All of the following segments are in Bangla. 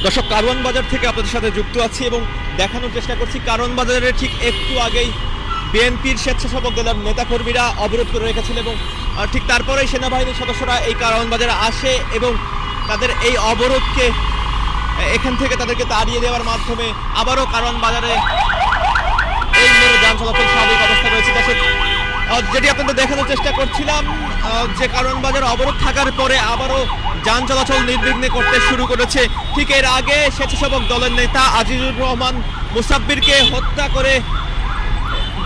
দর্শক, কারওয়ান বাজার থেকে আপনাদের সাথে যুক্ত আছি এবং দেখানোর চেষ্টা করছি কারওয়ান বাজারের ঠিক একটু আগেই বিএনপির স্বেচ্ছাসেবক দলের নেতাকর্মীরা অবরোধ করে রেখেছিল এবং ঠিক তারপরেই সেনাবাহিনীর সদস্যরা এই কারওয়ান বাজারে আসে এবং তাদের এই অবরোধকে এখান থেকে তাদেরকে তাড়িয়ে দেওয়ার মাধ্যমে আবারও কারওয়ান বাজারে এই মোড়ে যান চলাচল স্বাভাবিক অবস্থা রয়েছে। দর্শক, যেটি আপনাদের দেখানোর চেষ্টা করছিলাম যে কারওয়ান বাজার অবরোধ থাকার পরে আবারও যান চলাচল নির্বিঘ্নে করতে শুরু করেছে। ঠিক এর আগে স্বেচ্ছাসেবক দলের নেতা আজিজুর রহমান মুসাব্বিরকে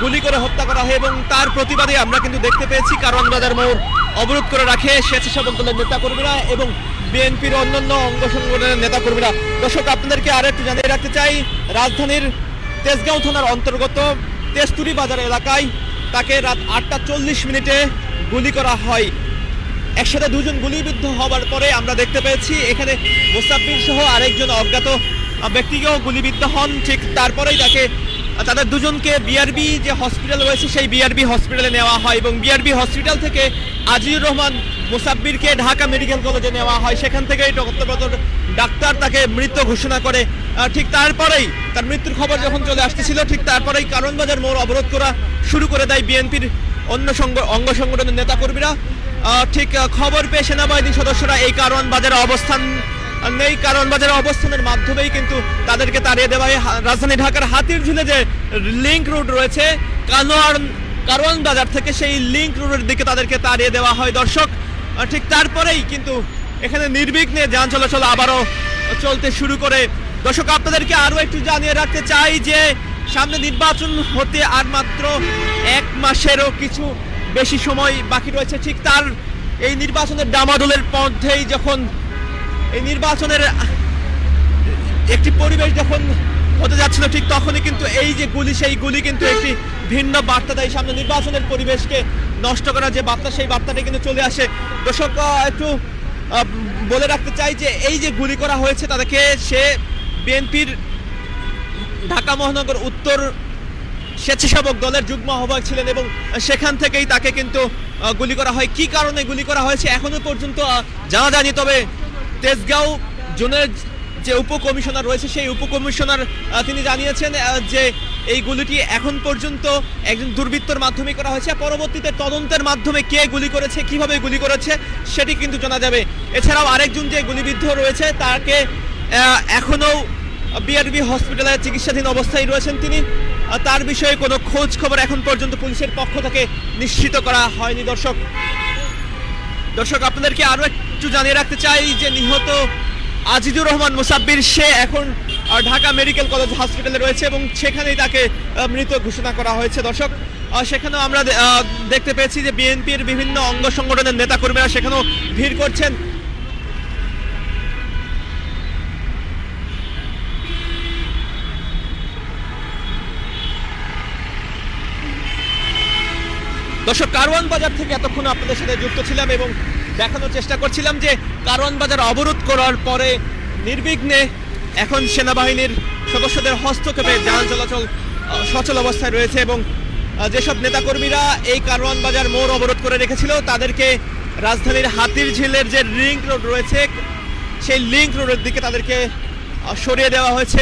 গুলি করে হত্যা করা হয় এবং তার প্রতিবাদে আমরা কিন্তু দেখতে পেয়েছি কারওয়ান বাজার মোড় অবরোধ করে রাখে স্বেচ্ছাসেবক দলের নেতাকর্মীরা এবং বিএনপির অন্যান্য অঙ্গ সংগঠনের নেতাকর্মীরা। দর্শক, আপনাদেরকে আরো একটু জানিয়ে রাখতে চাই, রাজধানীর তেজগাঁও থানার অন্তর্গত তেস্তুরি বাজার এলাকায় তাকে রাত 8:40 গুলি করা হয়। একসাথে দুজন গুলিবিদ্ধ হওয়ার পরে আমরা দেখতে পেয়েছি এখানে মুসাব্বির সহ আরেকজন অজ্ঞাত ব্যক্তিকেও গুলিবিদ্ধ হন। ঠিক তারপরেই তাদের দুজনকে বিআরবি যে হসপিটাল রয়েছে সেই বিআরবি হসপিটালে নেওয়া হয় এবং বিআরবি হসপিটাল থেকে আজিজুর রহমান মুসাব্বিরকে ঢাকা মেডিকেল কলেজে নেওয়া হয়। সেখান থেকেই কর্তব্যরত ডাক্তার তাকে মৃত ঘোষণা করে। ঠিক তারপরেই তার মৃত্যুর খবর যখন চলে আসতেছিল ঠিক তারপরেই কারওয়ান বাজার মোড় অবরোধ করা শুরু করে দেয় বিএনপির অন্য অঙ্গ সংগঠনের নেতাকর্মীরা। ঠিক খবর পেয়ে সেনাবাহিনীর সদস্যরা এই কারওয়ান বাজারে কারওয়ান বাজারে অবস্থানের মাধ্যমেই কিন্তু তাদেরকে তাড়িয়ে দেওয়া হয়। রাজধানী ঢাকার হাতিরঝিলে যে লিংক রোড রয়েছে কারওয়ান বাজার থেকে সেই লিংক রোডের দিকে তাদেরকে তাড়িয়ে দেওয়া হয়। দর্শক, ঠিক তারপরেই কিন্তু এখানে নির্বিঘ্নে যান চলাচল আবারও চলতে শুরু করে। দর্শক, আপনাদেরকে আরো একটু জানিয়ে রাখতে চাই যে সামনে নির্বাচন হতে আর মাত্র 1 মাসেরও কিছু বেশি সময় বাকি রয়েছে। ঠিক তার এই নির্বাচনের ডামাডোলের মধ্যেই যখন এই নির্বাচনের একটি পরিবেশ যখন হতে যাচ্ছিল ঠিক তখনই কিন্তু এই যে সেই গুলি কিন্তু একটি ভিন্ন বার্তা দেয়। সামনে নির্বাচনের পরিবেশকে নষ্ট করার যে বার্তা সেই বার্তাটা কিন্তু চলে আসে। দর্শক, একটু বলে রাখতে চাই যে এই যে গুলি করা হয়েছে তাদেরকে সে বিএনপির ঢাকা মহানগর উত্তর স্বেচ্ছাসেবক দলের যুগ্ম আহ্বায়ক ছিলেন এবং সেখান থেকেই তাকে কিন্তু গুলি করা হয়। কি কারণে গুলি করা হয়েছে এখনো পর্যন্ত জানা যায়নি, তবে তেজগাঁও জোনের যে উপকমিশনার রয়েছে সেই উপকমিশনার তিনি জানিয়েছেন যে এই গুলিটি এখন পর্যন্ত একজন দুর্বৃত্তর মাধ্যমে করা হয়েছে। পরবর্তীতে তদন্তের মাধ্যমে কে গুলি করেছে, কিভাবে গুলি করেছে সেটি কিন্তু জানা যাবে। এছাড়াও আরেকজন যে গুলিবিদ্ধ রয়েছে তাকে এখনও বিআরবি হসপিটালে চিকিৎসাধীন অবস্থায় রয়েছেন তিনি। তার বিষয়ে কোনো খোঁজ খবর এখন পর্যন্ত পুলিশের পক্ষ থেকে নিশ্চিত করা হয়নি। দর্শক, আপনাদেরকে আরো একটু জানিয়ে রাখতে চাই যে নিহত আজিজুর রহমান মুসাব্বির সে এখন ঢাকা মেডিকেল কলেজ হসপিটালে রয়েছে এবং সেখানেই তাকে মৃত ঘোষণা করা হয়েছে। দর্শক, সেখানেও আমরা দেখতে পেয়েছি যে বিএনপির বিভিন্ন অঙ্গ সংগঠনের নেতাকর্মীরা সেখানেও ভিড় করছেন। দর্শক, কারওয়ান বাজার থেকে এতক্ষণ আপনাদের সাথে যুক্ত ছিলাম এবং দেখানোর চেষ্টা করছিলাম যে কারওয়ান বাজার অবরোধ করার পরে নির্বিঘ্নে এখন সেনাবাহিনীর সদস্যদের হস্তক্ষেপে যান চলাচল সচল অবস্থায় রয়েছে এবং যেসব নেতাকর্মীরা এই কারওয়ান বাজার মোড় অবরোধ করে রেখেছিল তাদেরকে রাজধানীর হাতিরঝিলের যে লিংক রোড রয়েছে সেই লিংক রোডের দিকে তাদেরকে সরিয়ে দেওয়া হয়েছে।